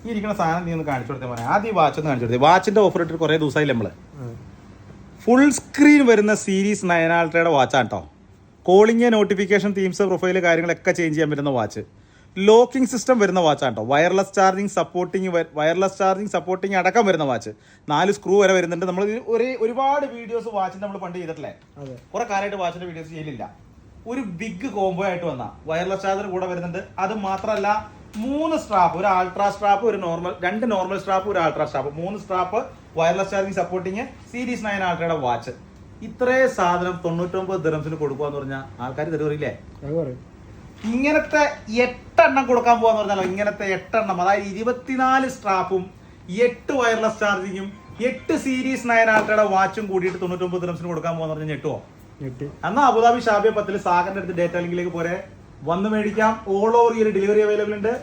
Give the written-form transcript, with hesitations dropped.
ഈ ഇരിക്കുന്ന സാധനം നീ ഒന്ന് കാണിച്ചു കൊടുത്തേ പറയാം. ആദ്യം ഈ വാച്ച് ഒന്ന് കാണിച്ചു കൊടുത്തേ. വാച്ചിന്റെ ഓഫർ ഇട്ട് കുറെ ദിവസമായില്ല നമ്മള്. ഫുൾ സ്ക്രീൻ വരുന്ന സീരീസ് 9 അൾട്രയുടെ വാച്ചാണ് കേട്ടോ. കോളിംഗ്, നോട്ടിഫിക്കേഷൻ, തീംസ്, പ്രൊഫൈല് കാര്യങ്ങളൊക്കെ ചേഞ്ച് ചെയ്യാൻ പറ്റുന്ന വാച്ച്. ലോക്കിംഗ് സിസ്റ്റം വരുന്ന വാച്ചാണ് കേട്ടോ. വയർലെസ് ചാർജിങ് സപ്പോർട്ടിങ് അടക്കം വരുന്ന വാച്ച്. 4 സ്ക്രൂ വരെ വരുന്നുണ്ട്. നമ്മൾ ഒരുപാട് വീഡിയോസ് വാച്ചിന്റെ നമ്മൾ പണ്ട് ചെയ്തിട്ടില്ലേ? കുറെ കാലമായിട്ട് വാച്ചിന്റെ വീഡിയോസ് ചെയ്യലില്ല. ഒരു ബിഗ് കോംബോ ആയിട്ട് വന്ന വയർലെസ് ചാർജർ കൂടെ വരുന്നുണ്ട്. അത് മാത്രമല്ല 3 സ്ട്രാപ്പ്, ഒരു അൾട്രാ സ്ട്രാപ്പ്, ഒരു നോർമൽ, 2 നോർമൽ സ്ട്രാപ്പ്, ഒരു ultra strap, 3 strap, wireless charging supporting, series 9 അൾട്രയുടെ വാച്ച്. ഇത്രയും സാധനം 99 ദിർഹംസിന് കൊടുക്കുക പറഞ്ഞാൽ ആൾക്കാർ തരുവറില്ലേ? ഇങ്ങനത്തെ 8 എണ്ണം കൊടുക്കാൻ പോവാന്ന് പറഞ്ഞാലോ, ഇങ്ങനത്തെ 8 എണ്ണം, അതായത് 24 സ്ട്രാപ്പും 8 വയർലെസ് ചാർജിങ്ങും 8 സീരീസ് 9 അൾട്രയുടെ വാച്ചും കൂടിയിട്ട് 99 ദിർഹംസിന് കൊടുക്കാൻ പോവാന്ന് പറഞ്ഞാൽ ഞെട്ടുവോ? എന്നാ അബുദാബി ഷാബിയ 10 സാഗറിന്റെ അടുത്ത് ഡേറ്റ ലിങ്കിലേക്ക് പോരെ വന്ന് മേടിക്കാം. ഓൾ ഓവർ ഈ ഡെലിവറി അവൈലബിൾ ഉണ്ട്.